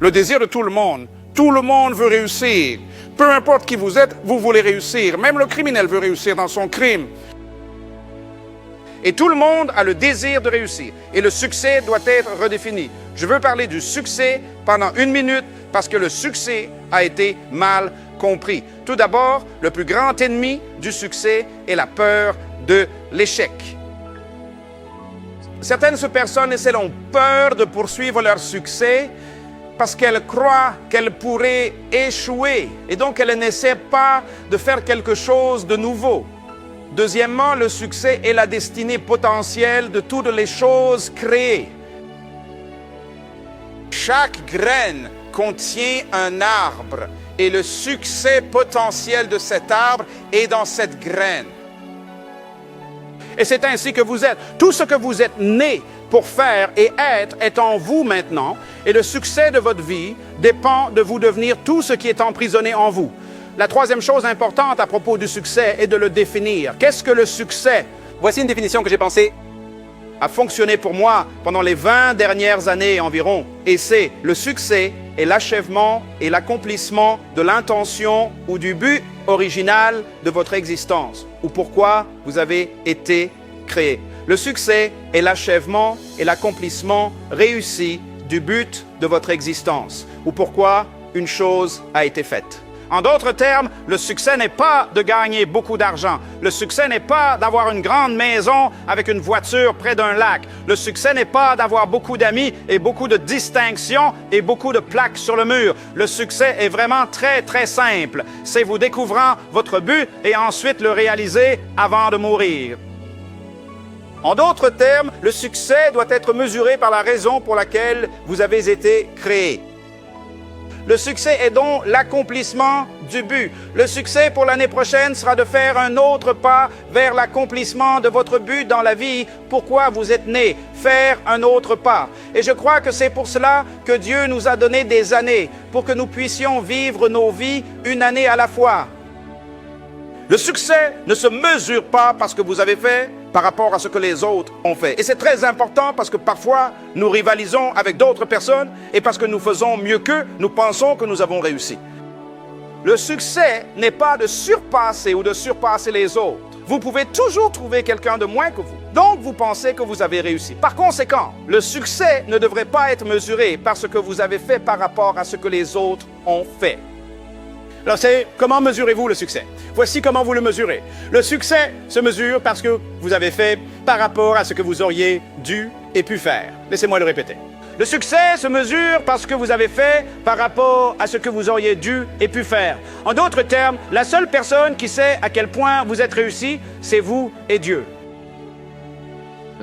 Le désir de tout le monde veut réussir. Peu importe qui vous êtes, vous voulez réussir. Même le criminel veut réussir dans son crime. Et tout le monde a le désir de réussir. Et le succès doit être redéfini. Je veux parler du succès pendant 1 minute parce que le succès a été mal compris. Tout d'abord, le plus grand ennemi du succès est la peur de l'échec. Certaines personnes ont peur de poursuivre leur succès parce qu'elles croient qu'elles pourraient échouer et donc elles n'essaient pas de faire quelque chose de nouveau. Deuxièmement, le succès est la destinée potentielle de toutes les choses créées. Chaque graine contient un arbre et le succès potentiel de cet arbre est dans cette graine. Et c'est ainsi que vous êtes. Tout ce que vous êtes né pour faire et être est en vous maintenant. Et le succès de votre vie dépend de vous devenir tout ce qui est emprisonné en vous. La troisième chose importante à propos du succès est de le définir. Qu'est-ce que le succès? Voici une définition que j'ai pensée a fonctionné pour moi pendant les 20 dernières années environ. Et c'est le succès est l'achèvement et l'accomplissement de l'intention ou du but original de votre existence ou pourquoi vous avez été créé. Le succès est l'achèvement et l'accomplissement réussi du but de votre existence ou pourquoi une chose a été faite. En d'autres termes, le succès n'est pas de gagner beaucoup d'argent. Le succès n'est pas d'avoir une grande maison avec une voiture près d'un lac. Le succès n'est pas d'avoir beaucoup d'amis et beaucoup de distinctions et beaucoup de plaques sur le mur. Le succès est vraiment très, très simple. C'est vous découvrant votre but et ensuite le réaliser avant de mourir. En d'autres termes, le succès doit être mesuré par la raison pour laquelle vous avez été créé. Le succès est donc l'accomplissement du but. Le succès pour l'année prochaine sera de faire un autre pas vers l'accomplissement de votre but dans la vie. Pourquoi vous êtes né? Faire un autre pas. Et je crois que c'est pour cela que Dieu nous a donné des années, pour que nous puissions vivre nos vies une année à la fois. Le succès ne se mesure pas parce que vous avez fait par rapport à ce que les autres ont fait. Et c'est très important parce que parfois, nous rivalisons avec d'autres personnes et parce que nous faisons mieux qu'eux, nous pensons que nous avons réussi. Le succès n'est pas de surpasser ou de surpasser les autres. Vous pouvez toujours trouver quelqu'un de moins que vous. Donc, vous pensez que vous avez réussi. Par conséquent, le succès ne devrait pas être mesuré par ce que vous avez fait par rapport à ce que les autres ont fait. Alors, c'est comment mesurez-vous le succès? Voici comment vous le mesurez. Le succès se mesure parce que vous avez fait par rapport à ce que vous auriez dû et pu faire. Laissez-moi le répéter. Le succès se mesure parce que vous avez fait par rapport à ce que vous auriez dû et pu faire. En d'autres termes, la seule personne qui sait à quel point vous êtes réussi, c'est vous et Dieu.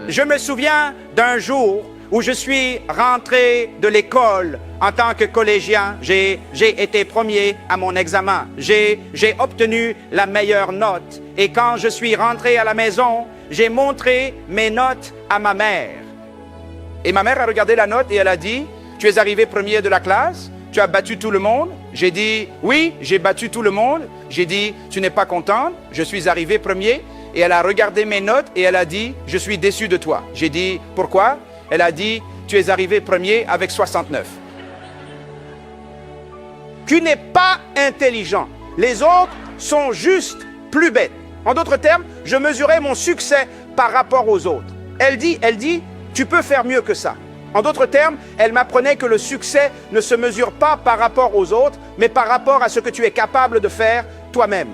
Je me souviens d'un jour où je suis rentré de l'école en tant que collégien. J'ai été premier à mon examen. J'ai obtenu la meilleure note. Et quand je suis rentré à la maison, j'ai montré mes notes à ma mère. Et ma mère a regardé la note et elle a dit, « Tu es arrivé premier de la classe? Tu as battu tout le monde? » J'ai dit, « Oui, j'ai battu tout le monde. » J'ai dit, « Tu n'es pas contente? Je suis arrivé premier. » Et elle a regardé mes notes et elle a dit, « Je suis déçu de toi. » J'ai dit, « Pourquoi? » Elle a dit, « Tu es arrivé premier avec 69. » Tu n'es pas intelligent. Les autres sont juste plus bêtes. En d'autres termes, je mesurais mon succès par rapport aux autres. Elle dit, tu peux faire mieux que ça. En d'autres termes, elle m'apprenait que le succès ne se mesure pas par rapport aux autres, mais par rapport à ce que tu es capable de faire toi-même.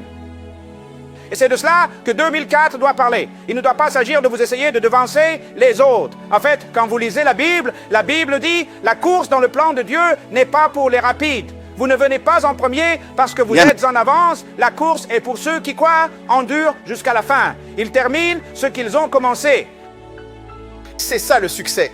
Et c'est de cela que 2004 doit parler. Il ne doit pas s'agir de vous essayer de devancer les autres. En fait, quand vous lisez la Bible dit « La course dans le plan de Dieu n'est pas pour les rapides. Vous ne venez pas en premier parce que vous êtes en avance. La course est pour ceux qui, endurent jusqu'à la fin. Ils terminent ce qu'ils ont commencé. » C'est ça le succès.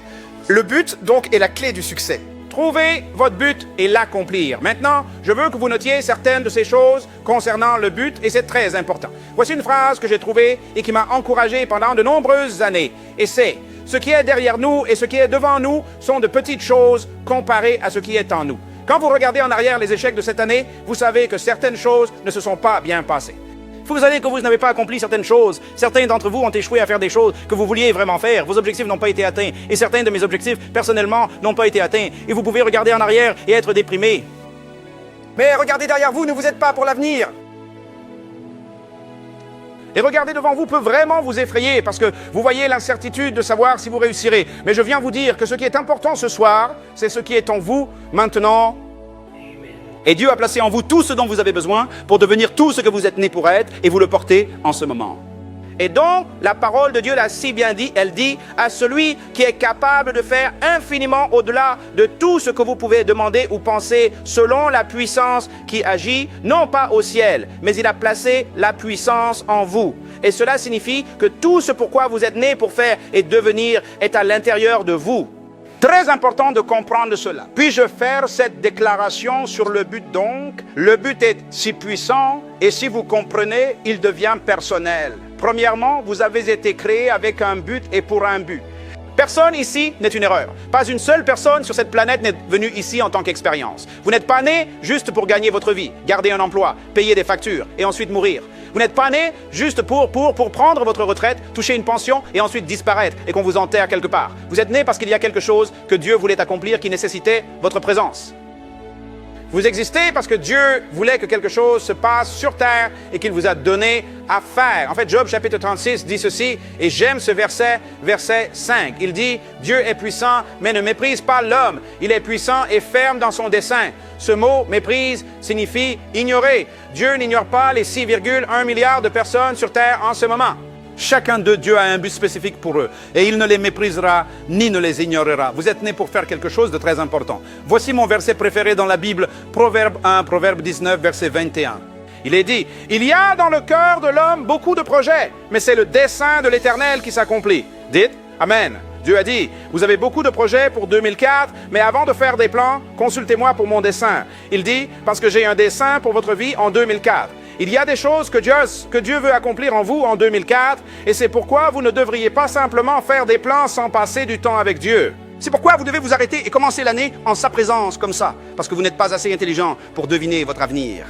Le but, donc, est la clé du succès. Trouvez votre but et l'accomplir. Maintenant, je veux que vous notiez certaines de ces choses concernant le but et c'est très important. Voici une phrase que j'ai trouvée et qui m'a encouragé pendant de nombreuses années. Et c'est « Ce qui est derrière nous et ce qui est devant nous sont de petites choses comparées à ce qui est en nous. » Quand vous regardez en arrière les échecs de cette année, vous savez que certaines choses ne se sont pas bien passées. Vous savez que vous n'avez pas accompli certaines choses. Certains d'entre vous ont échoué à faire des choses que vous vouliez vraiment faire. Vos objectifs n'ont pas été atteints. Et certains de mes objectifs, personnellement, n'ont pas été atteints. Et vous pouvez regarder en arrière et être déprimé. Mais regardez derrière vous, ne vous êtes pas pour l'avenir. Et regarder devant vous peut vraiment vous effrayer parce que vous voyez l'incertitude de savoir si vous réussirez. Mais je viens vous dire que ce qui est important ce soir, c'est ce qui est en vous maintenant. Et Dieu a placé en vous tout ce dont vous avez besoin pour devenir tout ce que vous êtes né pour être et vous le portez en ce moment. Et donc, la parole de Dieu l'a si bien dit, elle dit à celui qui est capable de faire infiniment au-delà de tout ce que vous pouvez demander ou penser selon la puissance qui agit, non pas au ciel, mais il a placé la puissance en vous. Et cela signifie que tout ce pourquoi vous êtes né pour faire et devenir est à l'intérieur de vous. Très important de comprendre cela. Puis-je faire cette déclaration sur le but donc? Le but est si puissant et si vous comprenez, il devient personnel. Premièrement, vous avez été créé avec un but et pour un but. Personne ici n'est une erreur. Pas une seule personne sur cette planète n'est venue ici en tant qu'expérience. Vous n'êtes pas né juste pour gagner votre vie, garder un emploi, payer des factures et ensuite mourir. Vous n'êtes pas né juste pour prendre votre retraite, toucher une pension et ensuite disparaître et qu'on vous enterre quelque part. Vous êtes né parce qu'il y a quelque chose que Dieu voulait accomplir qui nécessitait votre présence. Vous existez parce que Dieu voulait que quelque chose se passe sur terre et qu'il vous a donné à faire. En fait, Job chapitre 36 dit ceci, et j'aime ce verset, verset 5. Il dit, Dieu est puissant, mais ne méprise pas l'homme. Il est puissant et ferme dans son dessein. Ce mot, méprise, signifie ignorer. Dieu n'ignore pas les 6,1 milliards de personnes sur terre en ce moment. Chacun d'eux, Dieu a un but spécifique pour eux. Et il ne les méprisera ni ne les ignorera. Vous êtes nés pour faire quelque chose de très important. Voici mon verset préféré dans la Bible, Proverbe 1, Proverbe 19, verset 21. Il est dit, il y a dans le cœur de l'homme beaucoup de projets, mais c'est le dessein de l'Éternel qui s'accomplit. Dites, Amen. Dieu a dit, vous avez beaucoup de projets pour 2004, mais avant de faire des plans, consultez-moi pour mon dessein. Il dit, parce que j'ai un dessein pour votre vie en 2004. Il y a des choses que Dieu veut accomplir en vous en 2004, et c'est pourquoi vous ne devriez pas simplement faire des plans sans passer du temps avec Dieu. C'est pourquoi vous devez vous arrêter et commencer l'année en sa présence comme ça, parce que vous n'êtes pas assez intelligent pour deviner votre avenir.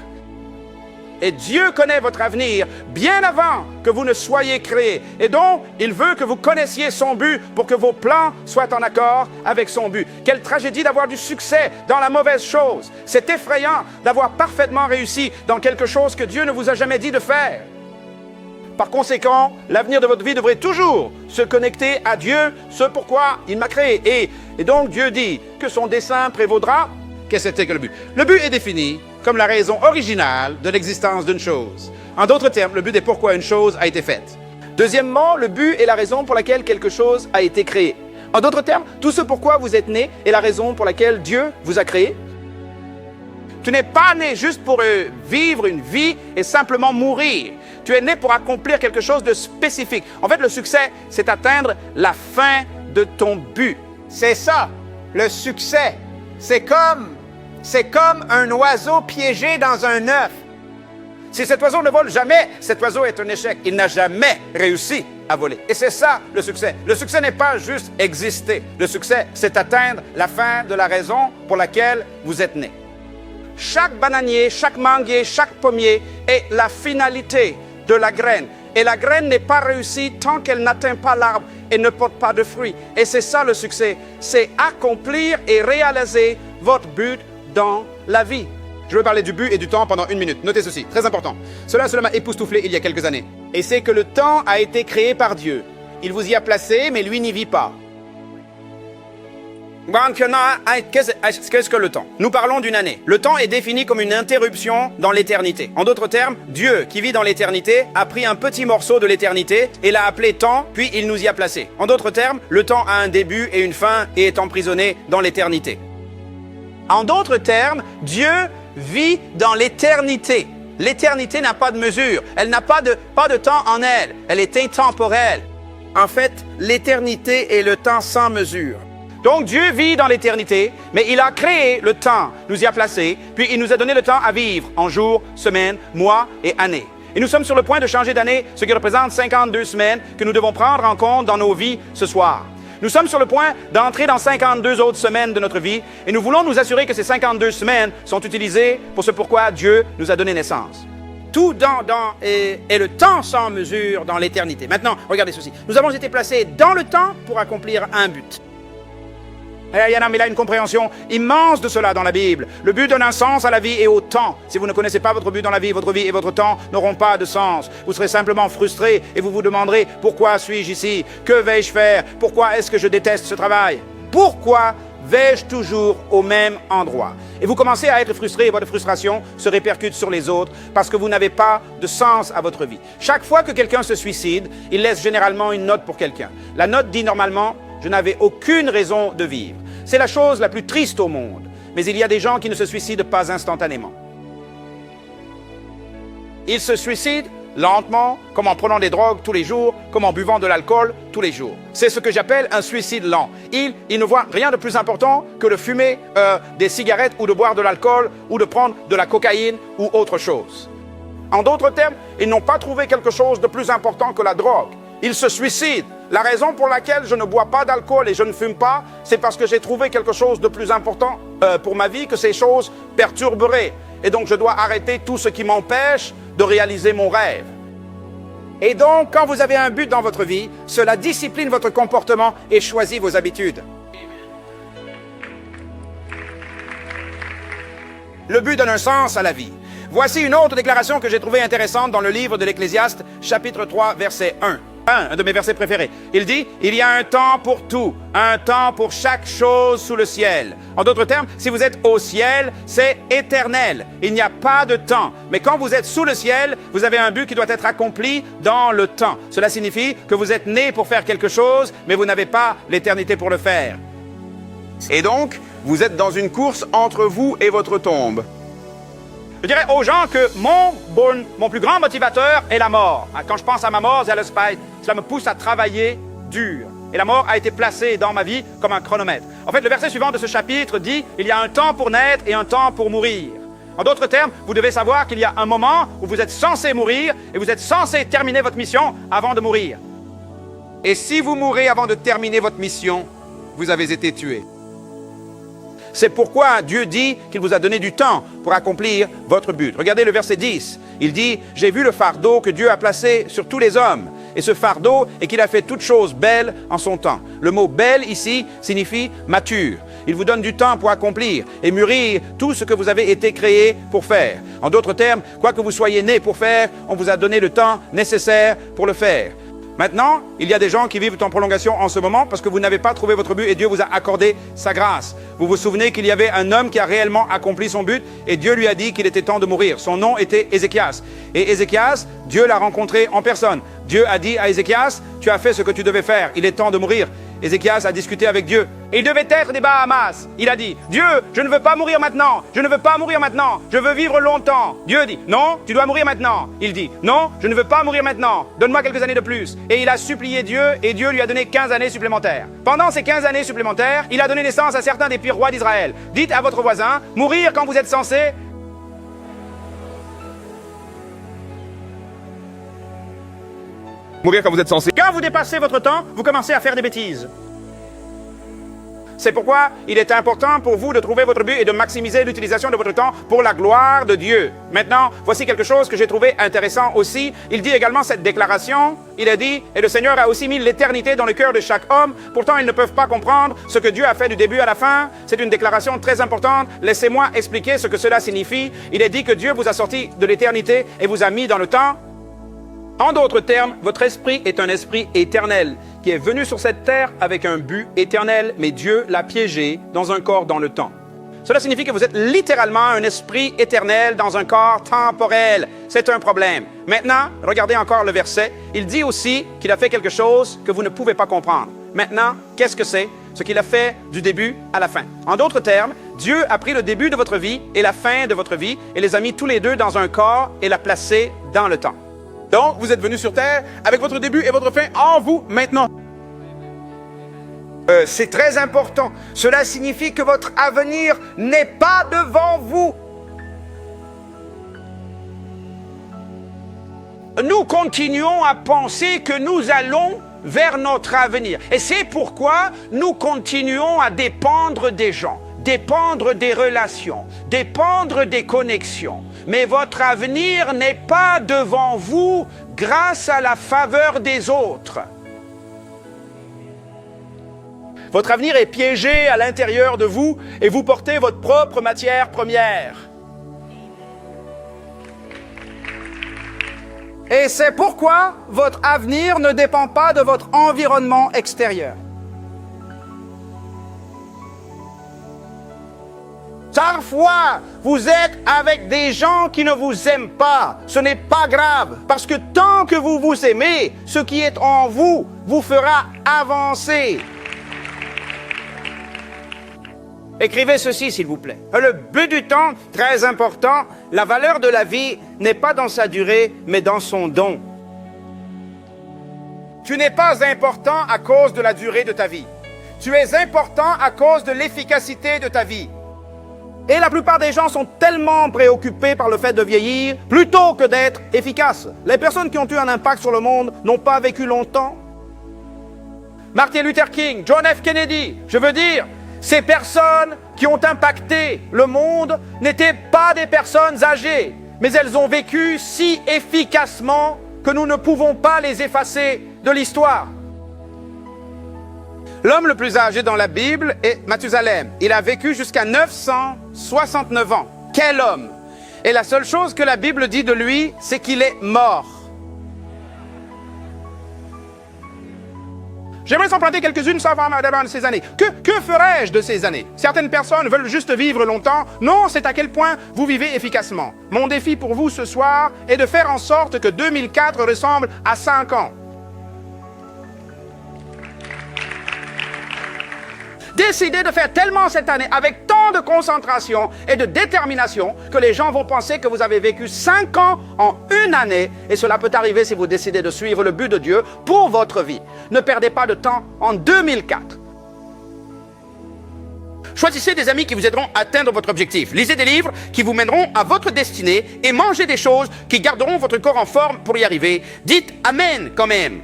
Et Dieu connaît votre avenir bien avant que vous ne soyez créés. Et donc, il veut que vous connaissiez son but pour que vos plans soient en accord avec son but. Quelle tragédie d'avoir du succès dans la mauvaise chose. C'est effrayant d'avoir parfaitement réussi dans quelque chose que Dieu ne vous a jamais dit de faire. Par conséquent, l'avenir de votre vie devrait toujours se connecter à Dieu, ce pourquoi il m'a créé. Et donc, Dieu dit que son dessein prévaudra. Qu'est-ce que c'était que le but? Le but est défini comme la raison originale de l'existence d'une chose. En d'autres termes, le but est pourquoi une chose a été faite. Deuxièmement, le but est la raison pour laquelle quelque chose a été créé. En d'autres termes, tout ce pourquoi vous êtes né est la raison pour laquelle Dieu vous a créé. Tu n'es pas né juste pour vivre une vie et simplement mourir. Tu es né pour accomplir quelque chose de spécifique. En fait, le succès, c'est atteindre la fin de ton but. C'est ça, le succès. C'est comme un oiseau piégé dans un œuf. Si cet oiseau ne vole jamais, cet oiseau est un échec. Il n'a jamais réussi à voler. Et c'est ça le succès. Le succès n'est pas juste exister. Le succès, c'est atteindre la fin de la raison pour laquelle vous êtes né. Chaque bananier, chaque manguier, chaque pommier est la finalité de la graine. Et la graine n'est pas réussie tant qu'elle n'atteint pas l'arbre et ne porte pas de fruits. Et c'est ça le succès. C'est accomplir et réaliser votre but dans la vie. Je veux parler du but et du temps pendant 1 minute. Notez ceci, très important. Cela m'a époustouflé il y a quelques années. Et c'est que le temps a été créé par Dieu. Il vous y a placé, mais lui n'y vit pas. Qu'est-ce que le temps? Nous parlons d'une année. Le temps est défini comme une interruption dans l'éternité. En d'autres termes, Dieu, qui vit dans l'éternité, a pris un petit morceau de l'éternité et l'a appelé temps, puis il nous y a placé. En d'autres termes, le temps a un début et une fin et est emprisonné dans l'éternité. En d'autres termes, Dieu vit dans l'éternité. L'éternité n'a pas de mesure. Elle n'a pas de temps en elle. Elle est intemporelle. En fait, l'éternité est le temps sans mesure. Donc Dieu vit dans l'éternité, mais il a créé le temps, nous y a placés, puis il nous a donné le temps à vivre en jours, semaines, mois et années. Et nous sommes sur le point de changer d'année, ce qui représente 52 semaines que nous devons prendre en compte dans nos vies ce soir. Nous sommes sur le point d'entrer dans 52 autres semaines de notre vie et nous voulons nous assurer que ces 52 semaines sont utilisées pour ce pourquoi Dieu nous a donné naissance. Tout et le temps sans mesure dans l'éternité. Maintenant, regardez ceci. Nous avons été placés dans le temps pour accomplir un but. Il y en a, mais là, une compréhension immense de cela dans la Bible. Le but donne un sens à la vie et au temps. Si vous ne connaissez pas votre but dans la vie et votre temps n'auront pas de sens. Vous serez simplement frustré et vous vous demanderez « Pourquoi suis-je ici? Que vais-je faire? Pourquoi est-ce que je déteste ce travail? Pourquoi vais-je toujours au même endroit ?» Et vous commencez à être frustré et votre frustration se répercute sur les autres parce que vous n'avez pas de sens à votre vie. Chaque fois que quelqu'un se suicide, il laisse généralement une note pour quelqu'un. La note dit normalement « Je n'avais aucune raison de vivre ». C'est la chose la plus triste au monde. Mais il y a des gens qui ne se suicident pas instantanément. Ils se suicident lentement, comme en prenant des drogues tous les jours, comme en buvant de l'alcool tous les jours. C'est ce que j'appelle un suicide lent. Ils ne voient rien de plus important que de fumer des cigarettes ou de boire de l'alcool ou de prendre de la cocaïne ou autre chose. En d'autres termes, ils n'ont pas trouvé quelque chose de plus important que la drogue. Ils se suicident. La raison pour laquelle je ne bois pas d'alcool et je ne fume pas, c'est parce que j'ai trouvé quelque chose de plus important pour ma vie que ces choses perturberaient. Et donc je dois arrêter tout ce qui m'empêche de réaliser mon rêve. Et donc, quand vous avez un but dans votre vie, cela discipline votre comportement et choisit vos habitudes. Le but donne un sens à la vie. Voici une autre déclaration que j'ai trouvée intéressante dans le livre de l'Ecclésiaste, chapitre 3, verset 1. Un de mes versets préférés. Il dit, il y a un temps pour tout, un temps pour chaque chose sous le ciel. En d'autres termes, si vous êtes au ciel, c'est éternel. Il n'y a pas de temps. Mais quand vous êtes sous le ciel, vous avez un but qui doit être accompli dans le temps. Cela signifie que vous êtes né pour faire quelque chose, mais vous n'avez pas l'éternité pour le faire. Et donc, vous êtes dans une course entre vous et votre tombe. Je dirais aux gens que mon plus grand motivateur est la mort. Quand je pense à ma mort, cela me pousse à travailler dur. Et la mort a été placée dans ma vie comme un chronomètre. En fait, le verset suivant de ce chapitre dit « Il y a un temps pour naître et un temps pour mourir ». En d'autres termes, vous devez savoir qu'il y a un moment où vous êtes censé mourir et vous êtes censé terminer votre mission avant de mourir. Et si vous mourrez avant de terminer votre mission, vous avez été tué. C'est pourquoi Dieu dit qu'il vous a donné du temps pour accomplir votre but. Regardez le verset 10. Il dit « J'ai vu le fardeau que Dieu a placé sur tous les hommes. Et ce fardeau est qu'il a fait toutes choses belles en son temps. » Le mot « belle » ici signifie « mature ». Il vous donne du temps pour accomplir et mûrir tout ce que vous avez été créé pour faire. En d'autres termes, quoi que vous soyez né pour faire, on vous a donné le temps nécessaire pour le faire. Maintenant, il y a des gens qui vivent en prolongation en ce moment parce que vous n'avez pas trouvé votre but et Dieu vous a accordé sa grâce. Vous vous souvenez qu'il y avait un homme qui a réellement accompli son but et Dieu lui a dit qu'il était temps de mourir. Son nom était Ézéchias. Et Ézéchias, Dieu l'a rencontré en personne. Dieu a dit à Ézéchias, tu as fait ce que tu devais faire, il est temps de mourir. Ézéchias a discuté avec Dieu. Et il devait être des Bahamas. Il a dit, Dieu, je ne veux pas mourir maintenant. Je ne veux pas mourir maintenant. Je veux vivre longtemps. Dieu dit, non, tu dois mourir maintenant. Il dit, non, je ne veux pas mourir maintenant. Donne-moi quelques années de plus. Et il a supplié Dieu et Dieu lui a donné 15 années supplémentaires. Pendant ces 15 années supplémentaires, il a donné naissance à certains des pires rois d'Israël. Dites à votre voisin, mourir quand vous êtes censé... Mourir quand vous êtes censé. Quand vous dépassez votre temps, vous commencez à faire des bêtises. C'est pourquoi il est important pour vous de trouver votre but et de maximiser l'utilisation de votre temps pour la gloire de Dieu. Maintenant, voici quelque chose que j'ai trouvé intéressant aussi. Il dit également cette déclaration. Il a dit, et le Seigneur a aussi mis l'éternité dans le cœur de chaque homme. Pourtant, ils ne peuvent pas comprendre ce que Dieu a fait du début à la fin. C'est une déclaration très importante. Laissez-moi expliquer ce que cela signifie. Il est dit que Dieu vous a sorti de l'éternité et vous a mis dans le temps. En d'autres termes, votre esprit est un esprit éternel qui est venu sur cette terre avec un but éternel, mais Dieu l'a piégé dans un corps dans le temps. Cela signifie que vous êtes littéralement un esprit éternel dans un corps temporel. C'est un problème. Maintenant, regardez encore le verset. Il dit aussi qu'il a fait quelque chose que vous ne pouvez pas comprendre. Maintenant, qu'est-ce que c'est? Ce qu'il a fait du début à la fin. En d'autres termes, Dieu a pris le début de votre vie et la fin de votre vie et les a mis tous les deux dans un corps et l'a placé dans le temps. Donc, vous êtes venu sur terre avec votre début et votre fin en vous maintenant. C'est très important. Cela signifie que votre avenir n'est pas devant vous. Nous continuons à penser que nous allons vers notre avenir. Et c'est pourquoi nous continuons à dépendre des gens. dépendre des relations, dépendre des connexions. Mais votre avenir n'est pas devant vous grâce à la faveur des autres. Votre avenir est piégé à l'intérieur de vous et vous portez votre propre matière première. Et c'est pourquoi votre avenir ne dépend pas de votre environnement extérieur. Parfois, vous êtes avec des gens qui ne vous aiment pas. Ce n'est pas grave, parce que tant que vous vous aimez, ce qui est en vous vous fera avancer. Écrivez ceci, s'il vous plaît. Le but du temps, très important, la valeur de la vie n'est pas dans sa durée, mais dans son don. Tu n'es pas important à cause de la durée de ta vie. Tu es important à cause de l'efficacité de ta vie. Et la plupart des gens sont tellement préoccupés par le fait de vieillir plutôt que d'être efficaces. Les personnes qui ont eu un impact sur le monde n'ont pas vécu longtemps. Martin Luther King, John F. Kennedy, je veux dire, ces personnes qui ont impacté le monde n'étaient pas des personnes âgées, mais elles ont vécu si efficacement que nous ne pouvons pas les effacer de l'histoire. L'homme le plus âgé dans la Bible est Mathusalem. Il a vécu jusqu'à 969 ans. Quel homme! Et la seule chose que la Bible dit de lui, c'est qu'il est mort. J'aimerais s'emprunter quelques-unes sans avoir de ces années. Que ferais-je de ces années? Certaines personnes veulent juste vivre longtemps. Non, c'est à quel point vous vivez efficacement. Mon défi pour vous ce soir est de faire en sorte que 2004 ressemble à 5 ans. Décidez de faire tellement cette année avec tant de concentration et de détermination que les gens vont penser que vous avez vécu 5 ans en une année et cela peut arriver si vous décidez de suivre le but de Dieu pour votre vie. Ne perdez pas de temps en 2004. Choisissez des amis qui vous aideront à atteindre votre objectif. Lisez des livres qui vous mèneront à votre destinée et mangez des choses qui garderont votre corps en forme pour y arriver. Dites Amen quand même.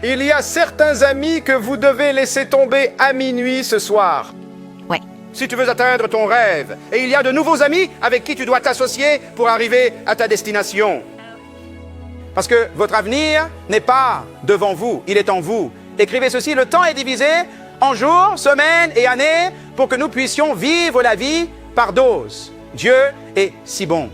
Il y a certains amis que vous devez laisser tomber à minuit ce soir. Ouais. Si tu veux atteindre ton rêve. Et il y a de nouveaux amis avec qui tu dois t'associer pour arriver à ta destination. Parce que votre avenir n'est pas devant vous, il est en vous. Écrivez ceci, le temps est divisé en jours, semaines et années pour que nous puissions vivre la vie par dose. Dieu est si bon.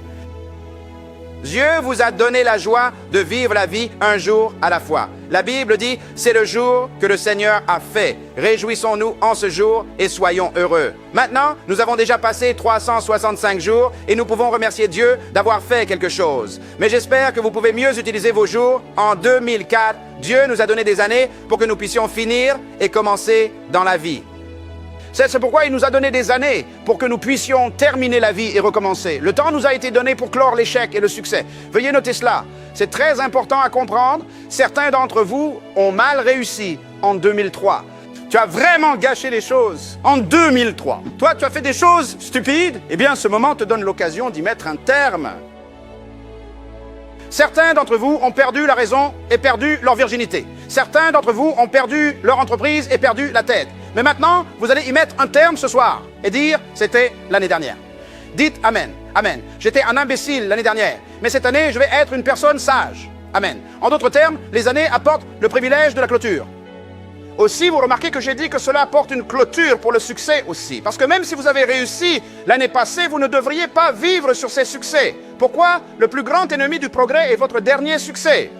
Dieu vous a donné la joie de vivre la vie un jour à la fois. La Bible dit, c'est le jour que le Seigneur a fait. Réjouissons-nous en ce jour et soyons heureux. Maintenant, nous avons déjà passé 365 jours et nous pouvons remercier Dieu d'avoir fait quelque chose. Mais j'espère que vous pouvez mieux utiliser vos jours. En 2004, Dieu nous a donné des années pour que nous puissions finir et commencer dans la vie. C'est pourquoi il nous a donné des années pour que nous puissions terminer la vie et recommencer. Le temps nous a été donné pour clore l'échec et le succès. Veuillez noter cela. C'est très important à comprendre. Certains d'entre vous ont mal réussi en 2003. Tu as vraiment gâché les choses en 2003. Toi, tu as fait des choses stupides. Eh bien, ce moment te donne l'occasion d'y mettre un terme. Certains d'entre vous ont perdu la raison et perdu leur virginité. Certains d'entre vous ont perdu leur entreprise et perdu la tête. Mais maintenant, vous allez y mettre un terme ce soir et dire « c'était l'année dernière ». Dites « Amen ». Amen. J'étais un imbécile l'année dernière, mais cette année, je vais être une personne sage. Amen. En d'autres termes, les années apportent le privilège de la clôture. Aussi, vous remarquez que j'ai dit que cela apporte une clôture pour le succès aussi. Parce que même si vous avez réussi l'année passée, vous ne devriez pas vivre sur ces succès. Pourquoi? Le plus grand ennemi du progrès est votre dernier succès.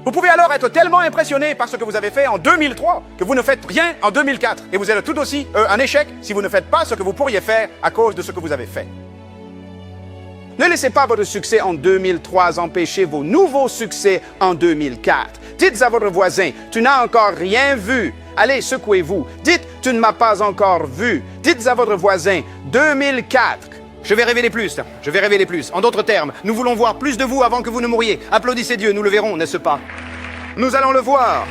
Vous pouvez alors être tellement impressionné par ce que vous avez fait en 2003 que vous ne faites rien en 2004. Et vous êtes tout aussi un échec si vous ne faites pas ce que vous pourriez faire à cause de ce que vous avez fait. Ne laissez pas votre succès en 2003 empêcher vos nouveaux succès en 2004. Dites à votre voisin, tu n'as encore rien vu. Allez, secouez-vous. Dites, tu ne m'as pas encore vu. Dites à votre voisin, 2004. Je vais révéler plus. Je vais révéler plus. En d'autres termes, nous voulons voir plus de vous avant que vous ne mouriez. Applaudissez Dieu, nous le verrons, n'est-ce pas? Nous allons le voir.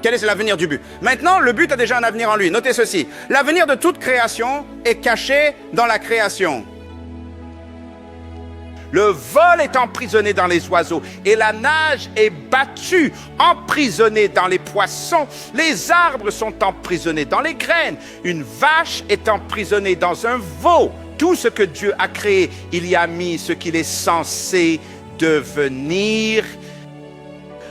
Quel est l'avenir du but? Maintenant, le but a déjà un avenir en lui. Notez ceci. L'avenir de toute création est caché dans la création. Le vol est emprisonné dans les oiseaux et la nage est battue, emprisonnée dans les poissons. Les arbres sont emprisonnés dans les graines. Une vache est emprisonnée dans un veau. Tout ce que Dieu a créé, il y a mis ce qu'il est censé devenir.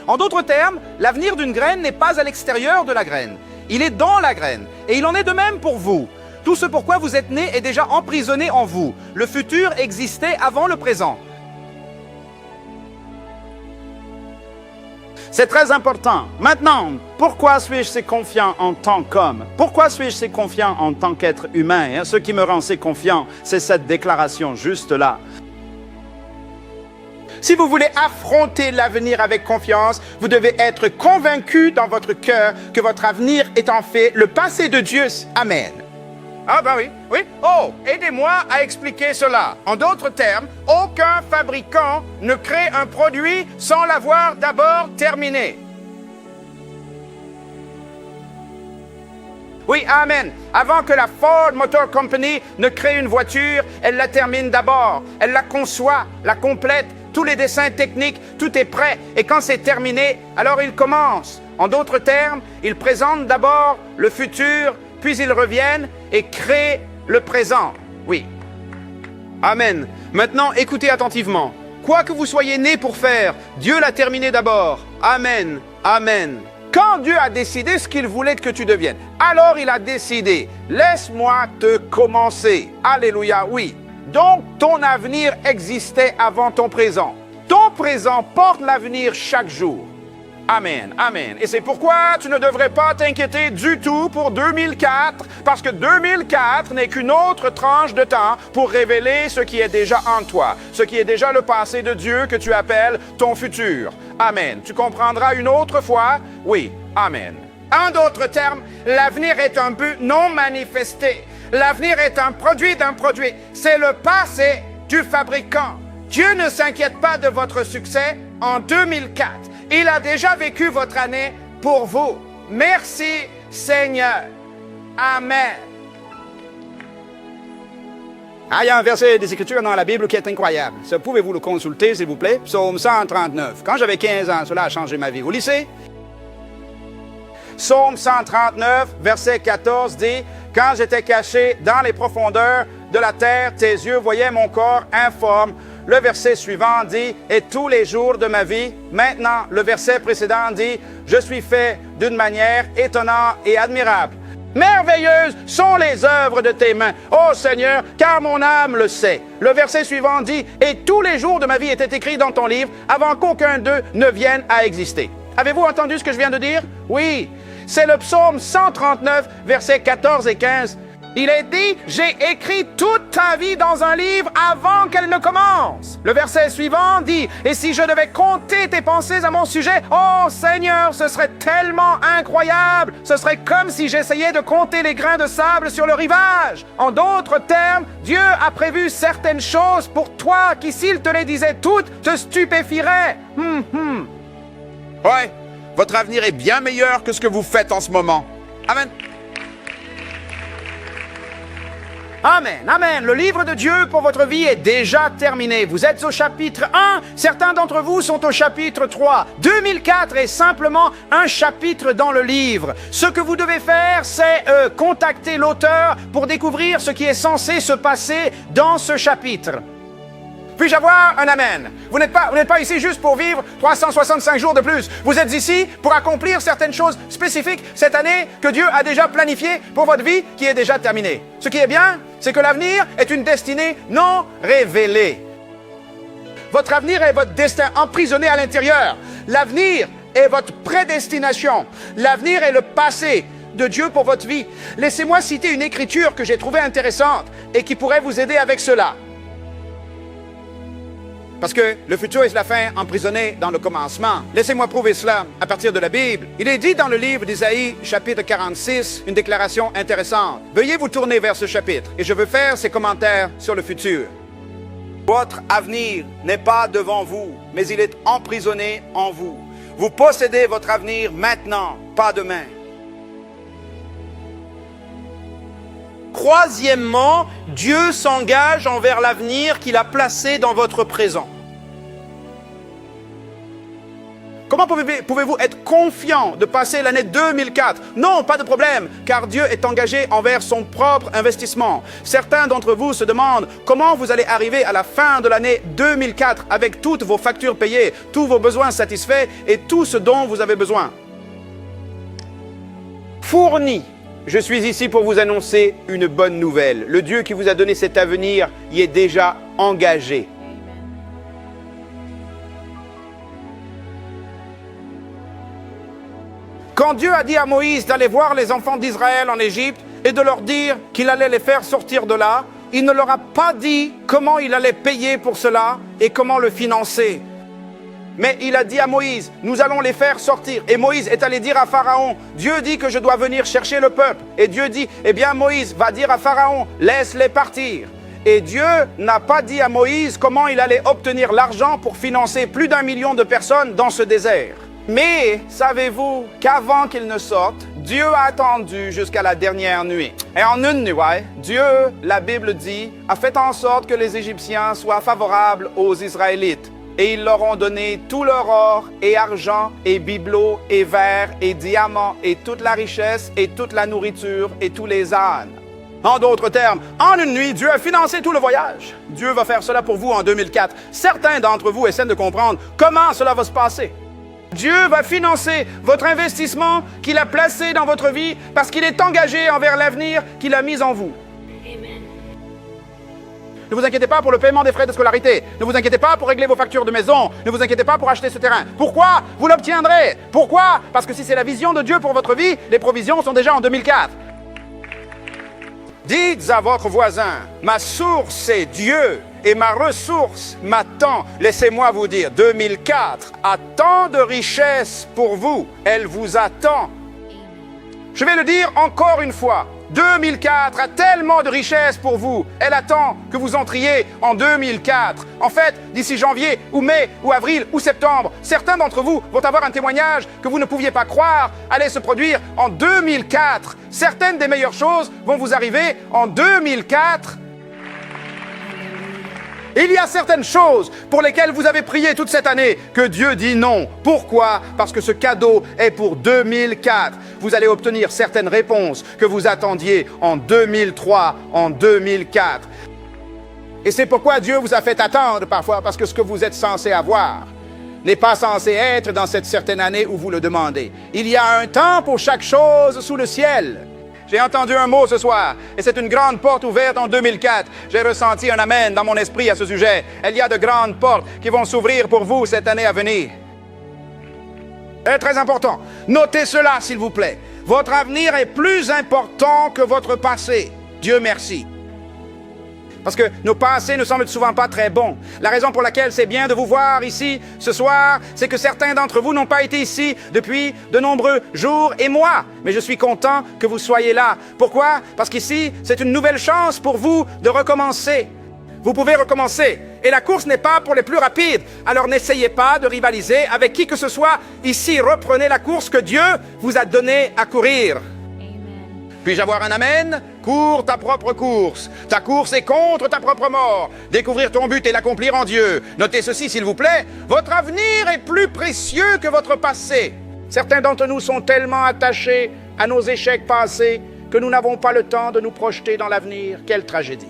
En d'autres termes, l'avenir d'une graine n'est pas à l'extérieur de la graine. Il est dans la graine. Et il en est de même pour vous. Tout ce pourquoi vous êtes né est déjà emprisonné en vous. Le futur existait avant le présent. C'est très important. Maintenant, pourquoi suis-je si confiant en tant qu'homme? Pourquoi suis-je si confiant en tant qu'être humain? Ce qui me rend si confiant, c'est cette déclaration juste là. Si vous voulez affronter l'avenir avec confiance, vous devez être convaincu dans votre cœur que votre avenir est en fait le passé de Dieu. Amen. Ah ben oui, oui. Oh, aidez-moi à expliquer cela. En d'autres termes, aucun fabricant ne crée un produit sans l'avoir d'abord terminé. Oui, amen. Avant que la Ford Motor Company ne crée une voiture, elle la termine d'abord. Elle la conçoit, la complète, tous les dessins techniques, tout est prêt. Et quand c'est terminé, alors il commence. En d'autres termes, ils présentent d'abord le futur, puis ils reviennent et créent le présent. Oui. Amen. Maintenant, écoutez attentivement. Quoi que vous soyez né pour faire, Dieu l'a terminé d'abord. Amen. Amen. Quand Dieu a décidé ce qu'il voulait que tu deviennes, alors il a décidé, laisse-moi te commencer. Alléluia, oui. Donc, ton avenir existait avant ton présent. Ton présent porte l'avenir chaque jour. Amen, amen. Et c'est pourquoi tu ne devrais pas t'inquiéter du tout pour 2004, parce que 2004 n'est qu'une autre tranche de temps pour révéler ce qui est déjà en toi, ce qui est déjà le passé de Dieu que tu appelles ton futur. Amen. Tu comprendras une autre fois? Oui, amen. En d'autres termes, l'avenir est un but non manifesté. L'avenir est un produit d'un produit. C'est le passé du fabricant. Dieu ne s'inquiète pas de votre succès en 2004. Il a déjà vécu votre année pour vous. Merci Seigneur. Amen. Ah, il y a un verset des Écritures dans la Bible qui est incroyable. Ça, pouvez-vous le consulter, s'il vous plaît? Psaume 139. Quand j'avais 15 ans, cela a changé ma vie. Au lycée? Psaume 139, verset 14 dit « Quand j'étais caché dans les profondeurs de la terre, tes yeux voyaient mon corps informe. » Le verset suivant dit « Et tous les jours de ma vie. » Maintenant, le verset précédent dit « Je suis fait d'une manière étonnante et admirable. » Merveilleuses sont les œuvres de tes mains, ô Seigneur, car mon âme le sait. Le verset suivant dit « Et tous les jours de ma vie étaient écrits dans ton livre avant qu'aucun d'eux ne vienne à exister. » Avez-vous entendu ce que je viens de dire? Oui, c'est le psaume 139, versets 14 et 15. Il est dit, j'ai écrit toute ta vie dans un livre avant qu'elle ne commence. Le verset suivant dit, et si je devais compter tes pensées à mon sujet, oh Seigneur, ce serait tellement incroyable. Ce serait comme si j'essayais de compter les grains de sable sur le rivage. En d'autres termes, Dieu a prévu certaines choses pour toi qui, s'il te les disait toutes, te stupéfieraient. Ouais, votre avenir est bien meilleur que ce que vous faites en ce moment. Amen. Amen, amen. Le livre de Dieu pour votre vie est déjà terminé. Vous êtes au chapitre 1. Certains d'entre vous sont au chapitre 3. 2004 est simplement un chapitre dans le livre. Ce que vous devez faire, c'est contacter l'auteur pour découvrir ce qui est censé se passer dans ce chapitre. Puis-je avoir un amen? Vous n'êtes pas ici juste pour vivre 365 jours de plus. Vous êtes ici pour accomplir certaines choses spécifiques cette année que Dieu a déjà planifiées pour votre vie qui est déjà terminée. Ce qui est bien, c'est que l'avenir est une destinée non révélée. Votre avenir est votre destin emprisonné à l'intérieur. L'avenir est votre prédestination. L'avenir est le passé de Dieu pour votre vie. Laissez-moi citer une écriture que j'ai trouvée intéressante et qui pourrait vous aider avec cela. Parce que le futur est la fin emprisonnée dans le commencement. Laissez-moi prouver cela à partir de la Bible. Il est dit dans le livre d'Isaïe, chapitre 46, une déclaration intéressante. Veuillez vous tourner vers ce chapitre et je veux faire ces commentaires sur le futur. Votre avenir n'est pas devant vous, mais il est emprisonné en vous. Vous possédez votre avenir maintenant, pas demain. Troisièmement, Dieu s'engage envers l'avenir qu'il a placé dans votre présent. Comment pouvez-vous être confiant de passer l'année 2004? Non, pas de problème, car Dieu est engagé envers son propre investissement. Certains d'entre vous se demandent comment vous allez arriver à la fin de l'année 2004 avec toutes vos factures payées, tous vos besoins satisfaits et tout ce dont vous avez besoin. Fourni. Je suis ici pour vous annoncer une bonne nouvelle. Le Dieu qui vous a donné cet avenir y est déjà engagé. Quand Dieu a dit à Moïse d'aller voir les enfants d'Israël en Égypte et de leur dire qu'il allait les faire sortir de là, il ne leur a pas dit comment il allait payer pour cela et comment le financer. Mais il a dit à Moïse, nous allons les faire sortir. Et Moïse est allé dire à Pharaon, Dieu dit que je dois venir chercher le peuple. Et Dieu dit, eh bien Moïse va dire à Pharaon, laisse-les partir. Et Dieu n'a pas dit à Moïse comment il allait obtenir l'argent pour financer plus d'1 million de personnes dans ce désert. Mais savez-vous qu'avant qu'il ne sorte, Dieu a attendu jusqu'à la dernière nuit. Et en une nuit, Dieu, la Bible dit, a fait en sorte que les Égyptiens soient favorables aux Israélites. Et ils leur ont donné tout leur or et argent et bibelots et verre et diamants et toute la richesse et toute la nourriture et tous les ânes. En d'autres termes, en une nuit, Dieu a financé tout le voyage. Dieu va faire cela pour vous en 2004. Certains d'entre vous essaient de comprendre comment cela va se passer. Dieu va financer votre investissement qu'il a placé dans votre vie parce qu'il est engagé envers l'avenir qu'il a mis en vous. Amen. Ne vous inquiétez pas pour le paiement des frais de scolarité. Ne vous inquiétez pas pour régler vos factures de maison. Ne vous inquiétez pas pour acheter ce terrain. Pourquoi? Vous l'obtiendrez. Pourquoi? Parce que si c'est la vision de Dieu pour votre vie, les provisions sont déjà en 2004. Dites à votre voisin, ma source c'est Dieu et ma ressource m'attend. Laissez-moi vous dire, 2004 a tant de richesses pour vous, elle vous attend. Je vais le dire encore une fois, 2004 a tellement de richesses pour vous, elle attend que vous entriez en 2004. En fait, d'ici janvier ou mai ou avril ou septembre, certains d'entre vous vont avoir un témoignage que vous ne pouviez pas croire allait se produire en 2004. Certaines des meilleures choses vont vous arriver en 2004. Il y a certaines choses pour lesquelles vous avez prié toute cette année que Dieu dit non. Pourquoi? Parce que ce cadeau est pour 2004. Vous allez obtenir certaines réponses que vous attendiez en 2003, en 2004. Et c'est pourquoi Dieu vous a fait attendre parfois, parce que ce que vous êtes censé avoir n'est pas censé être dans cette certaine année où vous le demandez. Il y a un temps pour chaque chose sous le ciel. J'ai entendu un mot ce soir, et c'est une grande porte ouverte en 2004. J'ai ressenti un amen dans mon esprit à ce sujet. Il y a de grandes portes qui vont s'ouvrir pour vous cette année à venir. C'est très important. Notez cela, s'il vous plaît. Votre avenir est plus important que votre passé. Dieu merci. Parce que nos passés ne semblent souvent pas très bons. La raison pour laquelle c'est bien de vous voir ici ce soir, c'est que certains d'entre vous n'ont pas été ici depuis de nombreux jours et mois. Mais je suis content que vous soyez là. Pourquoi? Parce qu'ici, c'est une nouvelle chance pour vous de recommencer. Vous pouvez recommencer. Et la course n'est pas pour les plus rapides. Alors n'essayez pas de rivaliser avec qui que ce soit. Ici, reprenez la course que Dieu vous a donnée à courir. Puis-je avoir un amen? Cours ta propre course. Ta course est contre ta propre mort. Découvrir ton but et l'accomplir en Dieu. Notez ceci, s'il vous plaît. Votre avenir est plus précieux que votre passé. Certains d'entre nous sont tellement attachés à nos échecs passés que nous n'avons pas le temps de nous projeter dans l'avenir. Quelle tragédie.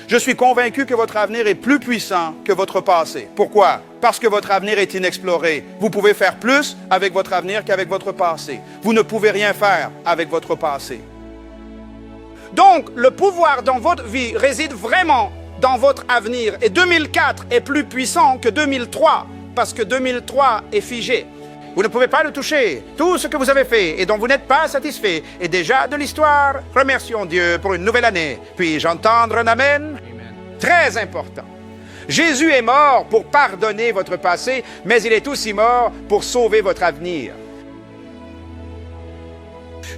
Je suis convaincu que votre avenir est plus puissant que votre passé. Pourquoi? Parce que votre avenir est inexploré. Vous pouvez faire plus avec votre avenir qu'avec votre passé. Vous ne pouvez rien faire avec votre passé. Donc, le pouvoir dans votre vie réside vraiment dans votre avenir. Et 2004 est plus puissant que 2003, parce que 2003 est figé. Vous ne pouvez pas le toucher. Tout ce que vous avez fait et dont vous n'êtes pas satisfait est déjà de l'histoire. Remercions Dieu pour une nouvelle année. Puis-je entendre un amen? Amen. Très important. Jésus est mort pour pardonner votre passé, mais il est aussi mort pour sauver votre avenir.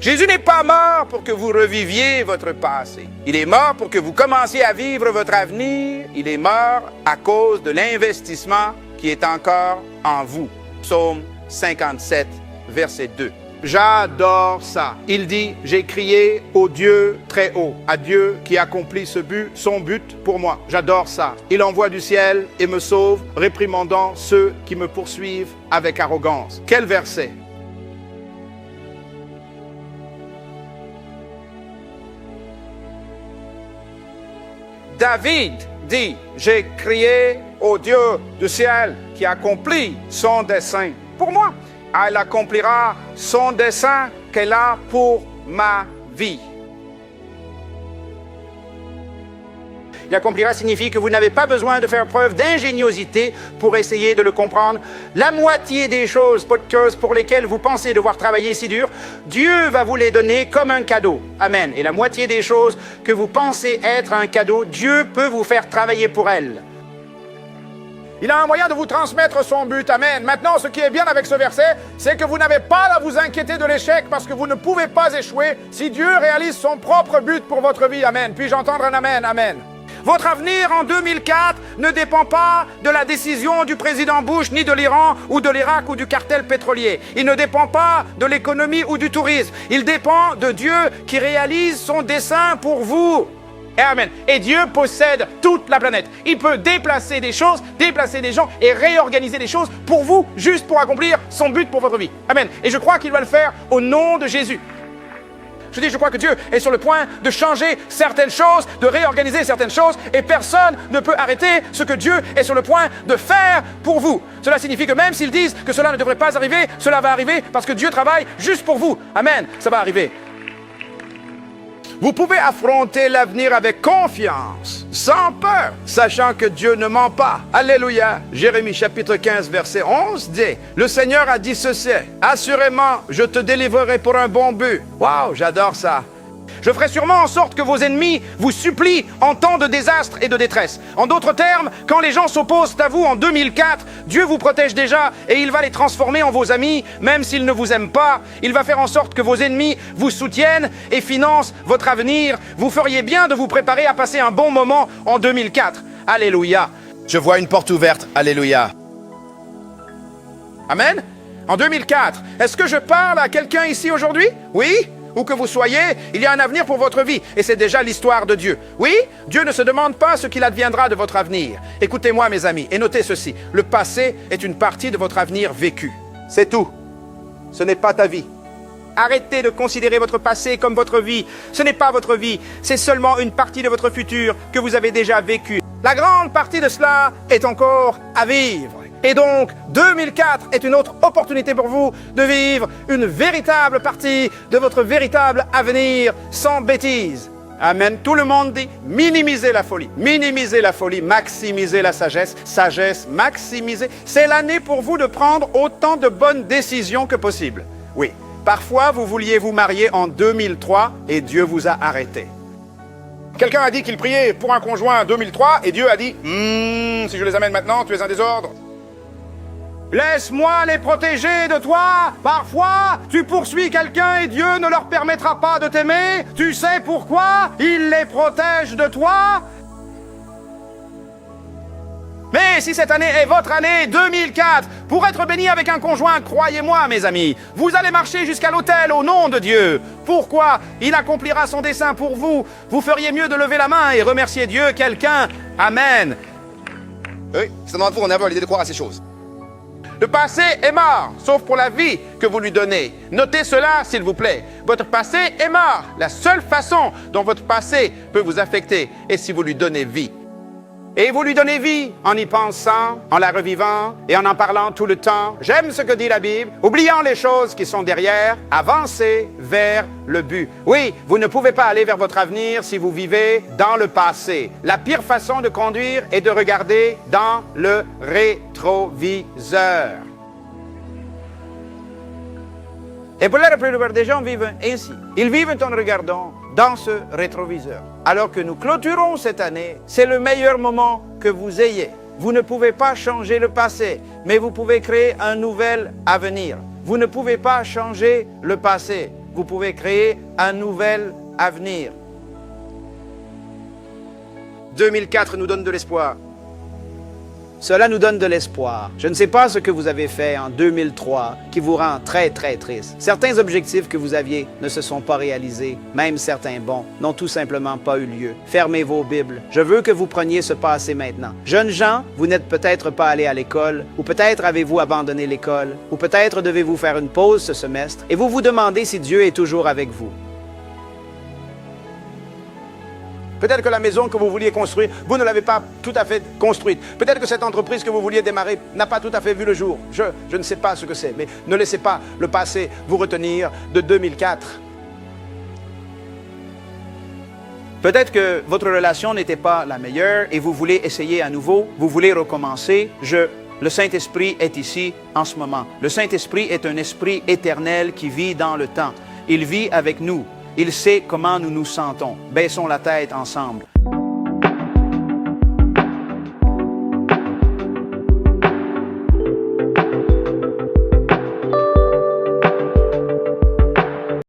Jésus n'est pas mort pour que vous reviviez votre passé. Il est mort pour que vous commenciez à vivre votre avenir. Il est mort à cause de l'investissement qui est encore en vous. Psaume 57, verset 2. J'adore ça. Il dit, j'ai crié au Dieu très haut, à Dieu qui accomplit ce but, son but pour moi. J'adore ça. Il envoie du ciel et me sauve, réprimandant ceux qui me poursuivent avec arrogance. Quel verset? David dit, j'ai crié au Dieu du ciel qui accomplit son dessein pour moi. Elle accomplira son dessein qu'elle a pour ma vie. Il accomplira signifie que vous n'avez pas besoin de faire preuve d'ingéniosité pour essayer de le comprendre. La moitié des choses pour lesquelles vous pensez devoir travailler si dur, Dieu va vous les donner comme un cadeau. Amen. Et la moitié des choses que vous pensez être un cadeau, Dieu peut vous faire travailler pour elles. Il a un moyen de vous transmettre son but. Amen. Maintenant, ce qui est bien avec ce verset, c'est que vous n'avez pas à vous inquiéter de l'échec parce que vous ne pouvez pas échouer si Dieu réalise son propre but pour votre vie. Amen. Puis-je entendre un amen? Amen. Votre avenir en 2004 ne dépend pas de la décision du président Bush, ni de l'Iran, ou de l'Irak, ou du cartel pétrolier. Il ne dépend pas de l'économie ou du tourisme. Il dépend de Dieu qui réalise son dessein pour vous. Et amen. Et Dieu possède toute la planète. Il peut déplacer des choses, déplacer des gens et réorganiser des choses pour vous, juste pour accomplir son but pour votre vie. Amen. Et je crois qu'il va le faire au nom de Jésus. Je crois que Dieu est sur le point de changer certaines choses, de réorganiser certaines choses, et personne ne peut arrêter ce que Dieu est sur le point de faire pour vous. Cela signifie que même s'ils disent que cela ne devrait pas arriver, cela va arriver parce que Dieu travaille juste pour vous. Amen. Ça va arriver. Vous pouvez affronter l'avenir avec confiance, sans peur, sachant que Dieu ne ment pas. Alléluia. Jérémie chapitre 15, verset 11 dit, « Le Seigneur a dit ceci, assurément, je te délivrerai pour un bon but. » Waouh, j'adore ça. Je ferai sûrement en sorte que vos ennemis vous supplient en temps de désastre et de détresse. En d'autres termes, quand les gens s'opposent à vous en 2004, Dieu vous protège déjà et il va les transformer en vos amis, même s'ils ne vous aiment pas. Il va faire en sorte que vos ennemis vous soutiennent et financent votre avenir. Vous feriez bien de vous préparer à passer un bon moment en 2004. Alléluia. Je vois une porte ouverte. Alléluia. Amen. En 2004, est-ce que je parle à quelqu'un ici aujourd'hui? Oui? Où que vous soyez, il y a un avenir pour votre vie. Et c'est déjà l'histoire de Dieu. Oui, Dieu ne se demande pas ce qu'il adviendra de votre avenir. Écoutez-moi, mes amis, et notez ceci. Le passé est une partie de votre avenir vécu. C'est tout. Ce n'est pas ta vie. Arrêtez de considérer votre passé comme votre vie. Ce n'est pas votre vie. C'est seulement une partie de votre futur que vous avez déjà vécu. La grande partie de cela est encore à vivre. Et donc, 2004 est une autre opportunité pour vous de vivre une véritable partie de votre véritable avenir sans bêtises. Amen. Tout le monde dit minimiser la folie, maximiser la sagesse, maximiser. C'est l'année pour vous de prendre autant de bonnes décisions que possible. Oui, parfois vous vouliez vous marier en 2003 et Dieu vous a arrêté. Quelqu'un a dit qu'il priait pour un conjoint en 2003 et Dieu a dit si je les amène maintenant, tu es un désordre. Laisse-moi les protéger de toi. Parfois, tu poursuis quelqu'un et Dieu ne leur permettra pas de t'aimer. Tu sais pourquoi? Il les protège de toi. Mais si cette année est votre année 2004, pour être béni avec un conjoint, croyez-moi mes amis, vous allez marcher jusqu'à l'autel au nom de Dieu. Pourquoi? Il accomplira son dessein pour vous. Vous feriez mieux de lever la main et remercier Dieu, quelqu'un. Amen. Oui, c'est dans vous, on a l'idée de croire à ces choses. Le passé est mort, sauf pour la vie que vous lui donnez. Notez cela, s'il vous plaît. Votre passé est mort. La seule façon dont votre passé peut vous affecter est si vous lui donnez vie. Et vous lui donnez vie en y pensant, en la revivant et en parlant tout le temps. J'aime ce que dit la Bible. Oubliant les choses qui sont derrière, avancez vers le but. Oui, vous ne pouvez pas aller vers votre avenir si vous vivez dans le passé. La pire façon de conduire est de regarder dans le rétroviseur. Et pour la plupart des gens vivent ainsi. Ils vivent en regardant dans ce rétroviseur. Alors que nous clôturons cette année, c'est le meilleur moment que vous ayez. Vous ne pouvez pas changer le passé, mais vous pouvez créer un nouvel avenir. Vous ne pouvez pas changer le passé, vous pouvez créer un nouvel avenir. 2004 nous donne de l'espoir. Cela nous donne de l'espoir. Je ne sais pas ce que vous avez fait en 2003 qui vous rend très, très triste. Certains objectifs que vous aviez ne se sont pas réalisés. Même certains bons n'ont tout simplement pas eu lieu. Fermez vos Bibles. Je veux que vous preniez ce passé maintenant. Jeunes gens, vous n'êtes peut-être pas allés à l'école, ou peut-être avez-vous abandonné l'école, ou peut-être devez-vous faire une pause ce semestre, et vous vous demandez si Dieu est toujours avec vous. Peut-être que la maison que vous vouliez construire, vous ne l'avez pas tout à fait construite. Peut-être que cette entreprise que vous vouliez démarrer n'a pas tout à fait vu le jour. Je ne sais pas ce que c'est, mais ne laissez pas le passé vous retenir de 2004. Peut-être que votre relation n'était pas la meilleure et vous voulez essayer à nouveau, vous voulez recommencer. Le Saint-Esprit est ici en ce moment. Le Saint-Esprit est un esprit éternel qui vit dans le temps. Il vit avec nous. Il sait comment nous nous sentons. Baissons la tête ensemble.